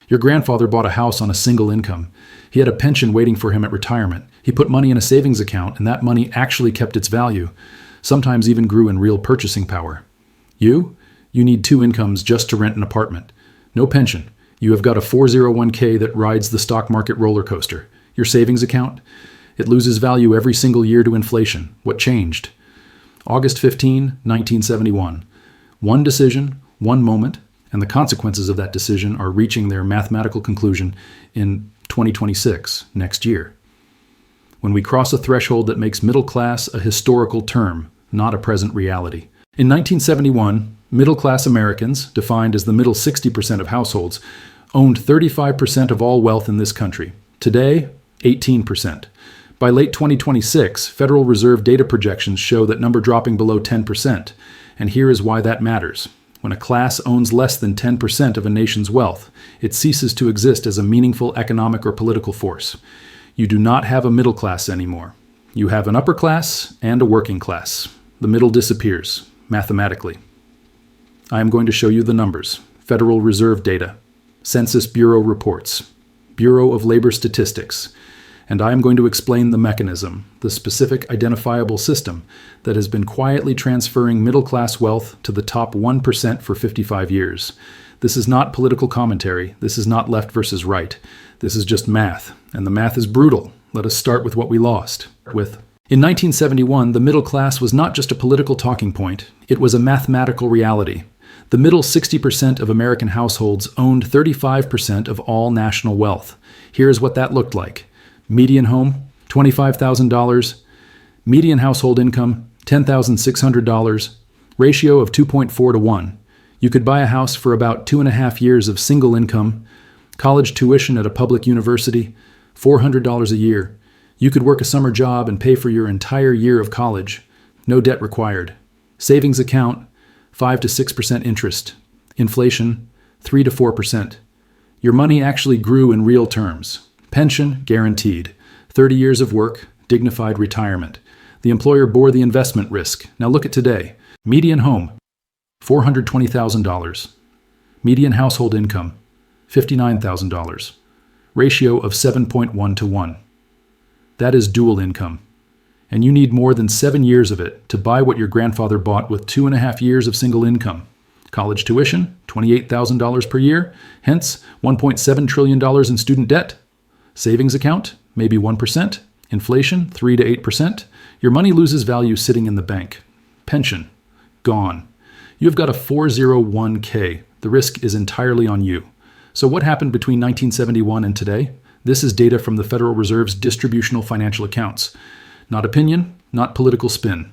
Your grandfather bought a house on a single income. He had a pension waiting for him at retirement. He put money in a savings account, and that money actually kept its value, sometimes even grew in real purchasing power. You need two incomes just to rent an apartment. No pension. You have got a 401k that rides the stock market roller coaster. Your savings account? It loses value every single year to inflation. What changed? August 15, 1971. One decision, one moment, and the consequences of that decision are reaching their mathematical conclusion in 2026, next year. When we cross a threshold that makes middle class a historical term, not a present reality. In 1971, middle-class Americans, defined as the middle 60% of households, owned 35% of all wealth in this country. Today, 18%. By late 2026, Federal Reserve data projections show that number dropping below 10%. And here is why that matters. When a class owns less than 10% of a nation's wealth, it ceases to exist as a meaningful economic or political force. You do not have a middle class anymore. You have an upper class and a working class. The middle disappears, mathematically. I am going to show you the numbers. Federal Reserve data, Census Bureau reports, Bureau of Labor Statistics, and I am going to explain the mechanism, the specific identifiable system that has been quietly transferring middle-class wealth to the top 1% for 55 years. This is not political commentary. This is not left versus right. This is just math, and the math is brutal. Let us start with what we lost. In 1971, the middle class was not just a political talking point. It was a mathematical reality. The middle 60% of American households owned 35% of all national wealth. Here's what that looked like. Median home, $25,000. Median household income, $10,600. Ratio of 2.4 to 1. You could buy a house for about 2.5 years of single income. College tuition at a public university, $400 a year. You could work a summer job and pay for your entire year of college. No debt required. Savings account, 5 to 6% interest. Inflation, 3 to 4%. Your money actually grew in real terms. Pension guaranteed. 30 years of work, dignified retirement. The employer bore the investment risk. Now look at today. Median home, $420,000. Median household income, $59,000. Ratio of 7.1 to 1. That is dual income. And you need more than 7 years of it to buy what your grandfather bought with 2.5 years of single income. College tuition, $28,000 per year, hence $1.7 trillion in student debt. Savings account, maybe 1%. Inflation, 3 to 8%. Your money loses value sitting in the bank. Pension, gone. You've got a 401k. The risk is entirely on you. So what happened between 1971 and today? This is data from the Federal Reserve's distributional financial accounts. Not opinion, not political spin.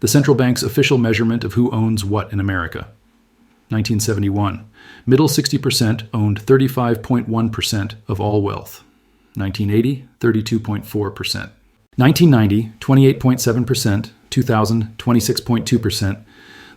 The central bank's official measurement of who owns what in America. 1971. Middle 60% owned 35.1% of all wealth. 1980, 32.4%. 1990, 28.7%. 2000, 26.2%.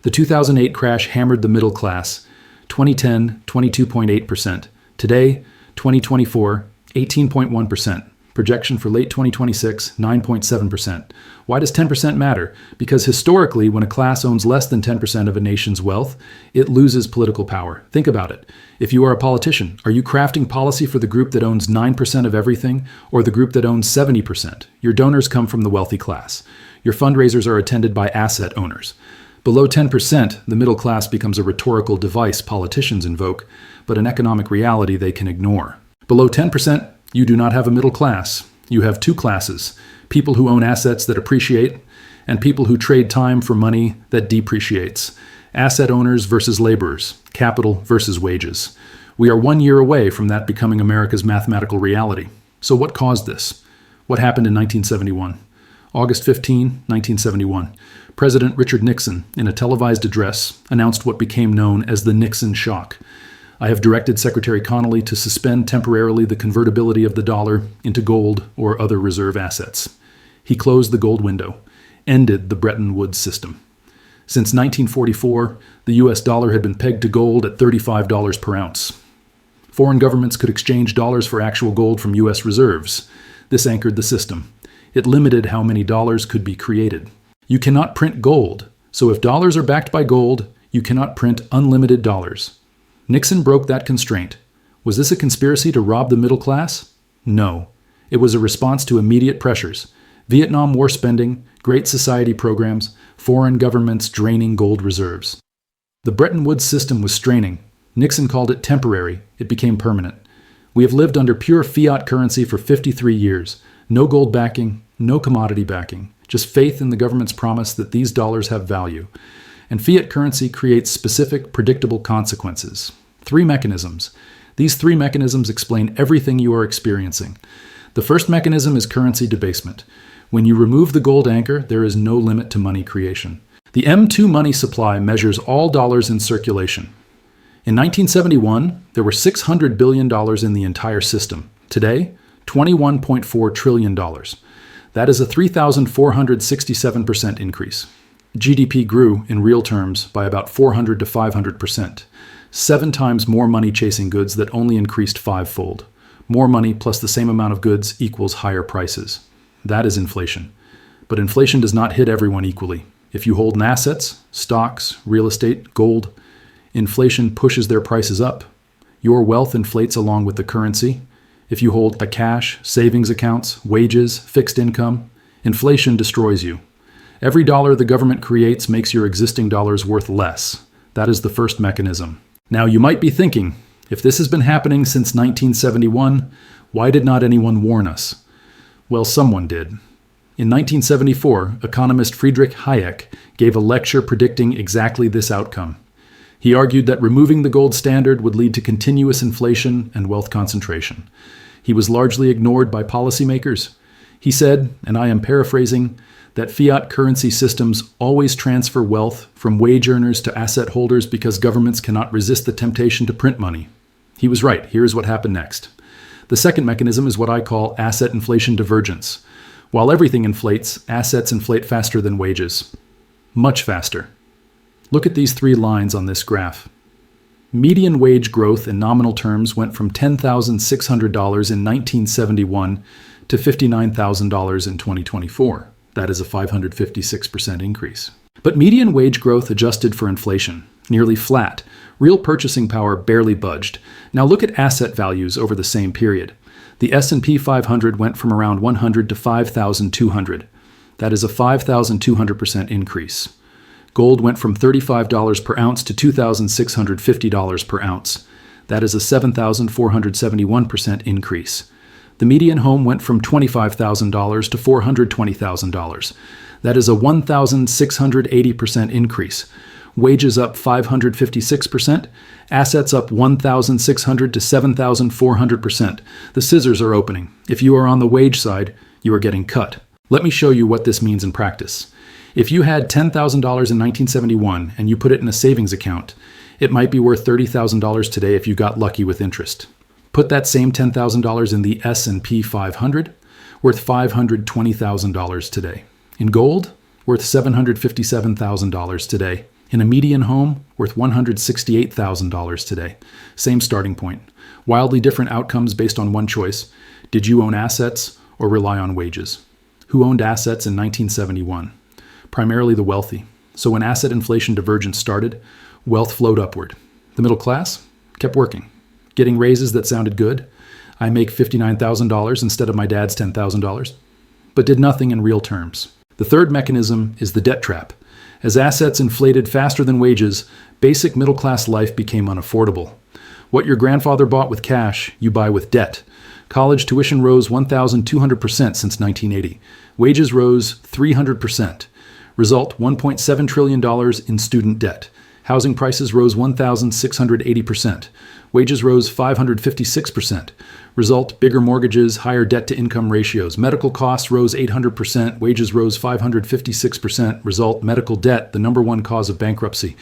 The 2008 crash hammered the middle class. 2010, 22.8%. Today, 2024, 18.1%. Projection for late 2026, 9.7%. Why does 10% matter? Because historically, when a class owns less than 10% of a nation's wealth, it loses political power. Think about it. If you are a politician, are you crafting policy for the group that owns 9% of everything or the group that owns 70%? Your donors come from the wealthy class. Your fundraisers are attended by asset owners. Below 10%, the middle class becomes a rhetorical device politicians invoke, but an economic reality they can ignore. Below 10%, you do not have a middle class. You have two classes, people who own assets that appreciate and people who trade time for money that depreciates. Asset owners versus laborers, capital versus wages. We are 1 year away from that becoming America's mathematical reality. So what caused this? What happened in 1971? August 15, 1971. President Richard Nixon, in a televised address, announced what became known as the Nixon shock. I have directed Secretary Connally to suspend temporarily the convertibility of the dollar into gold or other reserve assets. He closed the gold window, ended the Bretton Woods system. Since 1944, the U.S. dollar had been pegged to gold at $35 per ounce. Foreign governments could exchange dollars for actual gold from U.S. reserves. This anchored the system. It limited how many dollars could be created. You cannot print gold, so if dollars are backed by gold, you cannot print unlimited dollars. Nixon broke that constraint. Was this a conspiracy to rob the middle class? No. It was a response to immediate pressures: Vietnam War spending, Great Society programs, foreign governments draining gold reserves. The Bretton Woods system was straining. Nixon called it temporary. It became permanent. We have lived under pure fiat currency for 53 years. No gold backing, no commodity backing, just faith in the government's promise that these dollars have value. And fiat currency creates specific, predictable consequences. 3 mechanisms. These 3 mechanisms explain everything you are experiencing. The first mechanism is currency debasement. When you remove the gold anchor, there is no limit to money creation. The M2 money supply measures all dollars in circulation. In 1971, there were $600 billion in the entire system. Today, $21.4 trillion. That is a 3,467% increase. GDP grew, in real terms, by about 400 to 500%. 7 times more money chasing goods that only increased 5-fold. More money plus the same amount of goods equals higher prices. That is inflation. But inflation does not hit everyone equally. If you hold in assets, stocks, real estate, gold, inflation pushes their prices up. Your wealth inflates along with the currency. If you hold cash, savings accounts, wages, fixed income, inflation destroys you. Every dollar the government creates makes your existing dollars worth less. That is the first mechanism. Now you might be thinking, if this has been happening since 1971, why did not anyone warn us? Well, someone did. In 1974, economist Friedrich Hayek gave a lecture predicting exactly this outcome. He argued that removing the gold standard would lead to continuous inflation and wealth concentration. He was largely ignored by policymakers. He said, and I am paraphrasing, that fiat currency systems always transfer wealth from wage earners to asset holders because governments cannot resist the temptation to print money. He was right. Here's what happened next. The second mechanism is what I call asset inflation divergence. While everything inflates, assets inflate faster than wages. Much faster. Look at these 3 lines on this graph. Median wage growth in nominal terms went from $10,600 in 1971 to $59,000 in 2024. That is a 556% increase. But median wage growth adjusted for inflation, nearly flat. Real purchasing power barely budged. Now look at asset values over the same period. The S&P 500 went from around 100 to 5,200. That is a 5,200% increase. Gold went from $35 per ounce to $2,650 per ounce. That is a 7,471% increase. The median home went from $25,000 to $420,000. That is a 1,680% increase. Wages up 556%, assets up 1,600 to 7,400%. The scissors are opening. If you are on the wage side, you are getting cut. Let me show you what this means in practice. If you had $10,000 in 1971 and you put it in a savings account, it might be worth $30,000 today if you got lucky with interest. Put that same $10,000 in the S&P 500, worth $520,000 today. In gold, worth $757,000 today. In a median home, worth $168,000 today. Same starting point. Wildly different outcomes based on one choice. Did you own assets or rely on wages? Who owned assets in 1971? Primarily the wealthy. So when asset inflation divergence started, wealth flowed upward. The middle class kept working, getting raises that sounded good. I make $59,000 instead of my dad's $10,000, but did nothing in real terms. The third mechanism is the debt trap. As assets inflated faster than wages, basic middle-class life became unaffordable. What your grandfather bought with cash, you buy with debt. College tuition rose 1,200% since 1980. Wages rose 300%. Result, $1.7 trillion in student debt. Housing prices rose 1,680%. Wages rose 556%. Result, bigger mortgages, higher debt-to-income ratios. Medical costs rose 800%. Wages rose 556%. Result, medical debt, the number one cause of bankruptcy.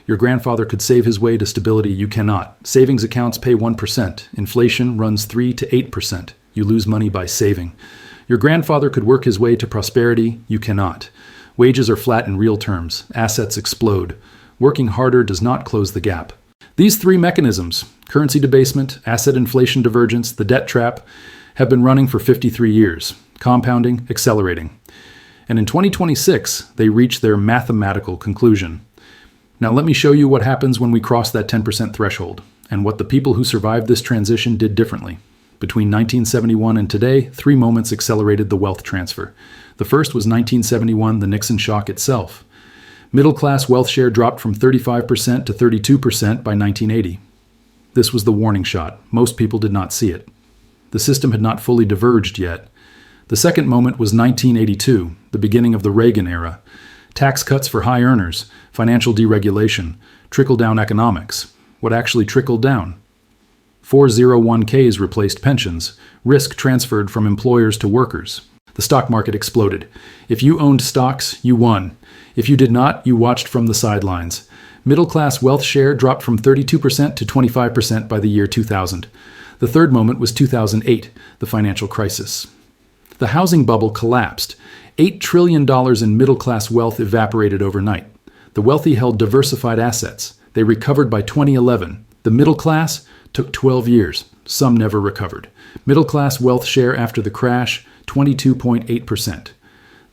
Your grandfather could save his way to stability. You cannot. Savings accounts pay 1%. Inflation runs 3 to 8%. You lose money by saving. Your grandfather could work his way to prosperity. You cannot. Wages are flat in real terms. Assets explode. Working harder does not close the gap. These 3 mechanisms, currency debasement, asset inflation divergence, the debt trap, have been running for 53 years, compounding, accelerating. And in 2026, they reach their mathematical conclusion. Now let me show you what happens when we cross that 10% threshold. and what the people who survived this transition did differently. Between 1971 and today, 3 moments accelerated the wealth transfer. The first was 1971, the Nixon shock itself. Middle-class wealth share dropped from 35% to 32% by 1980. This was the warning shot. Most people did not see it. The system had not fully diverged yet. The second moment was 1982, the beginning of the Reagan era. Tax cuts for high earners, financial deregulation, trickle-down economics. What actually trickled down? 401ks replaced pensions, risk transferred from employers to workers. The stock market exploded. If you owned stocks, you won. If you did not, you watched from the sidelines. Middle-class wealth share dropped from 32% to 25% by the year 2000. The third moment was 2008, the financial crisis. The housing bubble collapsed. $8 trillion in middle-class wealth evaporated overnight. The wealthy held diversified assets. They recovered by 2011. The middle class took 12 years. Some never recovered. Middle-class wealth share after the crash, 22.8%.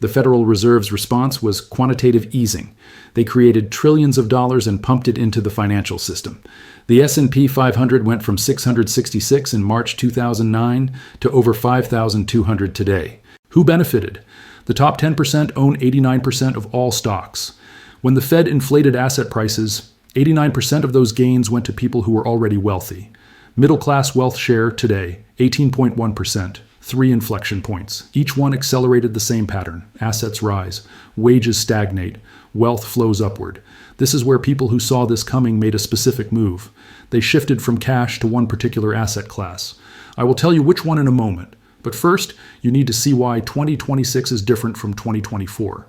The Federal Reserve's response was quantitative easing. They created trillions of dollars and pumped it into the financial system. The S&P 500 went from 666 in March 2009 to over 5,200 today. Who benefited? The top 10% own 89% of all stocks. When the Fed inflated asset prices, 89% of those gains went to people who were already wealthy. Middle-class wealth share today, 18.1%. 3 inflection points. Each one accelerated the same pattern. Assets rise. Wages stagnate. Wealth flows upward. This is where people who saw this coming made a specific move. They shifted from cash to one particular asset class. I will tell you which one in a moment. But first, you need to see why 2026 is different from 2024.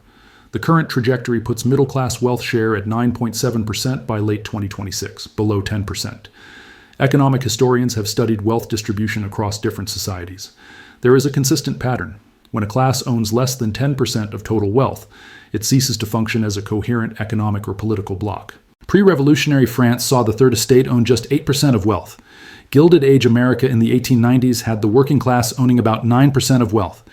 The current trajectory puts middle-class wealth share at 9.7% by late 2026, below 10%. Economic historians have studied wealth distribution across different societies. There is a consistent pattern. When a class owns less than 10% of total wealth, it ceases to function as a coherent economic or political bloc. Pre-revolutionary France saw the Third Estate own just 8% of wealth. Gilded Age America in the 1890s had the working class owning about 9% of wealth.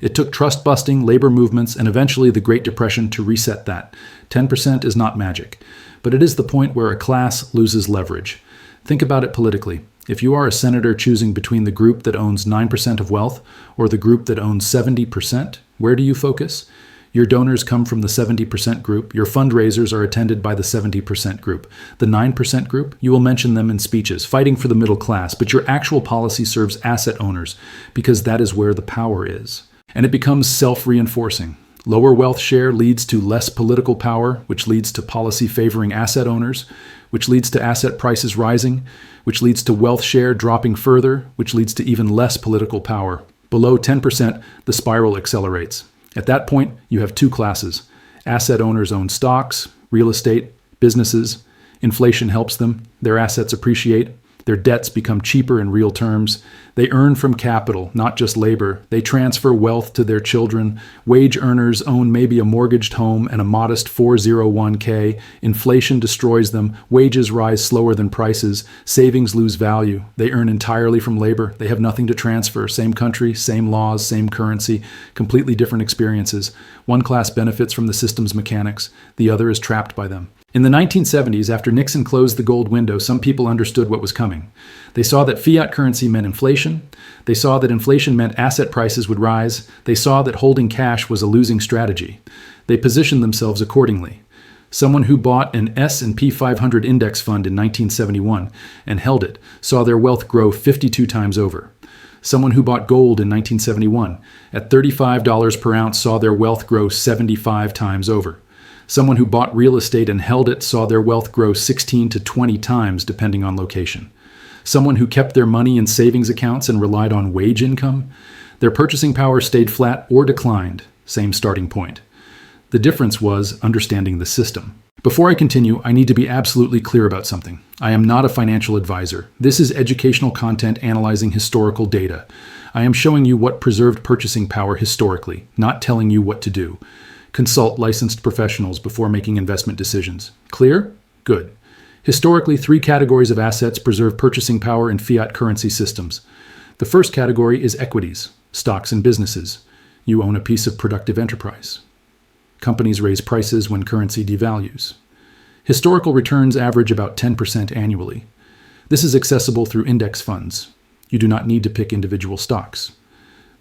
It took trust-busting, labor movements, and eventually the Great Depression to reset that. 10% is not magic, but it is the point where a class loses leverage. Think about it politically. If you are a senator choosing between the group that owns 9% of wealth or the group that owns 70%, where do you focus? Your donors come from the 70% group. Your fundraisers are attended by the 70% group. The 9% group, you will mention them in speeches, fighting for the middle class, but your actual policy serves asset owners because that is where the power is. And it becomes self-reinforcing. Lower wealth share leads to less political power, which leads to policy favoring asset owners, which leads to asset prices rising, which leads to wealth share dropping further, which leads to even less political power. Below 10%, the spiral accelerates. At that point, you have 2 classes. Asset owners own stocks, real estate, businesses. Inflation helps them. Their assets appreciate. Their debts become cheaper in real terms. They earn from capital, not just labor. They transfer wealth to their children. Wage earners own maybe a mortgaged home and a modest 401k. Inflation destroys them. Wages rise slower than prices. Savings lose value. They earn entirely from labor. They have nothing to transfer. Same country, same laws, same currency, completely different experiences. One class benefits from the system's mechanics. The other is trapped by them. In the 1970s, after Nixon closed the gold window, some people understood what was coming. They saw that fiat currency meant inflation. They saw that inflation meant asset prices would rise. They saw that holding cash was a losing strategy. They positioned themselves accordingly. Someone who bought an S&P 500 index fund in 1971 and held it saw their wealth grow 52 times over. Someone who bought gold in 1971 at $35 per ounce saw their wealth grow 75 times over. Someone who bought real estate and held it saw their wealth grow 16 to 20 times depending on location. Someone who kept their money in savings accounts and relied on wage income, their purchasing power stayed flat or declined, same starting point. The difference was understanding the system. Before I continue, I need to be absolutely clear about something. I am not a financial advisor. This is educational content analyzing historical data. I am showing you what preserved purchasing power historically, not telling you what to do. Consult licensed professionals before making investment decisions. Clear? Good. Historically, 3 categories of assets preserve purchasing power in fiat currency systems. The first category is equities, stocks and businesses. You own a piece of productive enterprise. Companies raise prices when currency devalues. Historical returns average about 10% annually. This is accessible through index funds. You do not need to pick individual stocks.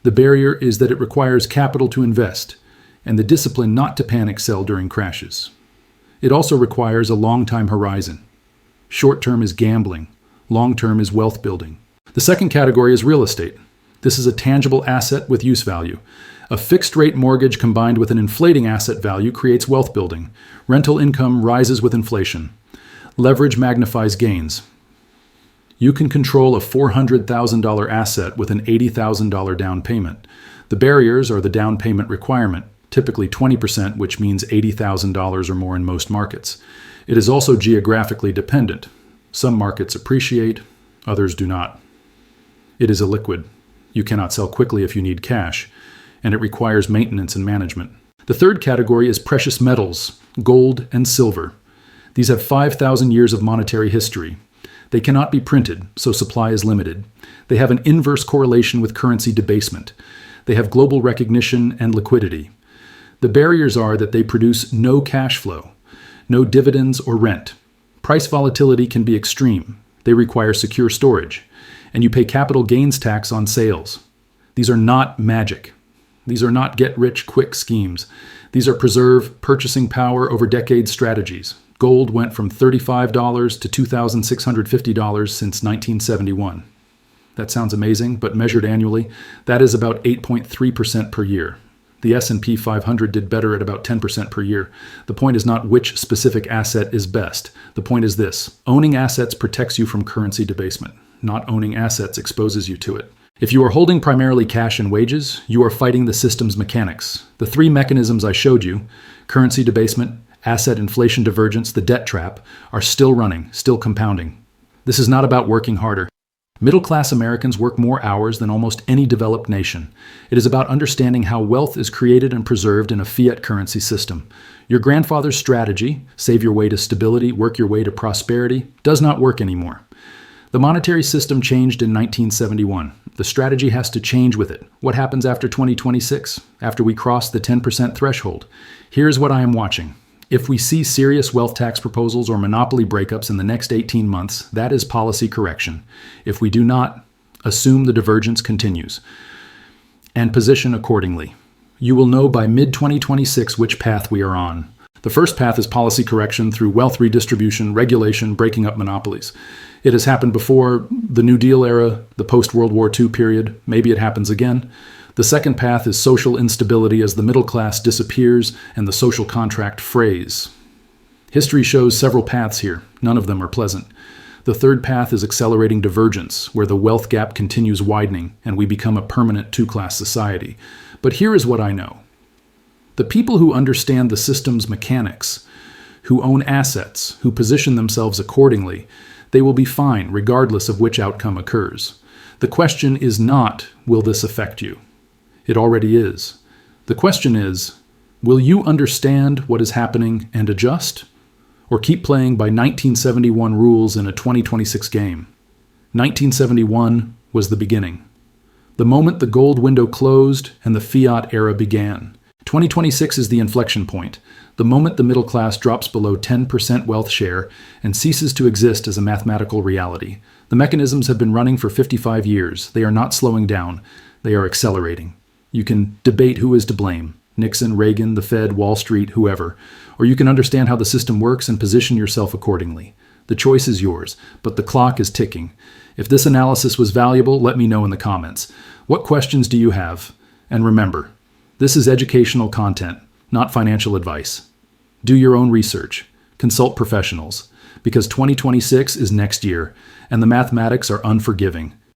The barrier is that it requires capital to invest and the discipline not to panic sell during crashes. It also requires a long time horizon. Short-term is gambling. Long-term is wealth building. The second category is real estate. This is a tangible asset with use value. A fixed-rate mortgage combined with an inflating asset value creates wealth building. Rental income rises with inflation. Leverage magnifies gains. You can control a $400,000 asset with an $80,000 down payment. The barriers are the down payment requirement, typically 20%, which means $80,000 or more in most markets. It is also geographically dependent. Some markets appreciate, others do not. It is illiquid. You cannot sell quickly if you need cash, and it requires maintenance and management. The third category is precious metals, gold and silver. These have 5,000 years of monetary history. They cannot be printed, so supply is limited. They have an inverse correlation with currency debasement. They have global recognition and liquidity. The barriers are that they produce no cash flow, no dividends or rent. Price volatility can be extreme. They require secure storage, and you pay capital gains tax on sales. These are not magic. These are not get-rich-quick schemes. These are preserve purchasing power over decades strategies. Gold went from $35 to $2,650 since 1971. That sounds amazing, but measured annually, that is about 8.3% per year. The S&P 500 did better at about 10% per year. The point is not which specific asset is best. The point is this: owning assets protects you from currency debasement. Not owning assets exposes you to it. If you are holding primarily cash and wages, you are fighting the system's mechanics. The three mechanisms I showed you, currency debasement, asset inflation divergence, the debt trap, are still running, still compounding. This is not about working harder. Middle-class Americans work more hours than almost any developed nation. It is about understanding how wealth is created and preserved in a fiat currency system. Your grandfather's strategy, save your way to stability, work your way to prosperity, does not work anymore. The monetary system changed in 1971. The strategy has to change with it. What happens after 2026, after we cross the 10% threshold? Here's what I am watching. If we see serious wealth tax proposals or monopoly breakups in the next 18 months, that is policy correction. If we do not, assume the divergence continues and position accordingly. You will know by mid-2026 which path we are on. The first path is policy correction through wealth redistribution, regulation, breaking up monopolies. It has happened before the New Deal era, the post-World War II period. Maybe it happens again. The second path is social instability as the middle class disappears and the social contract frays. History shows several paths here. None of them are pleasant. The third path is accelerating divergence, where the wealth gap continues widening and we become a permanent two-class society. But here is what I know. The people who understand the system's mechanics, who own assets, who position themselves accordingly, they will be fine regardless of which outcome occurs. The question is not, will this affect you? It already is. The question is, will you understand what is happening and adjust? Or keep playing by 1971 rules in a 2026 game? 1971 was the beginning. The moment the gold window closed and the fiat era began. 2026 is the inflection point, the moment the middle class drops below 10% wealth share and ceases to exist as a mathematical reality. The mechanisms have been running for 55 years. They are not slowing down. They are accelerating. You can debate who is to blame, Nixon, Reagan, the Fed, Wall Street, whoever. Or you can understand how the system works and position yourself accordingly. The choice is yours, but the clock is ticking. If this analysis was valuable, let me know in the comments. What questions do you have? And remember, this is educational content, not financial advice. Do your own research. Consult professionals, because 2026 is next year, and the mathematics are unforgiving.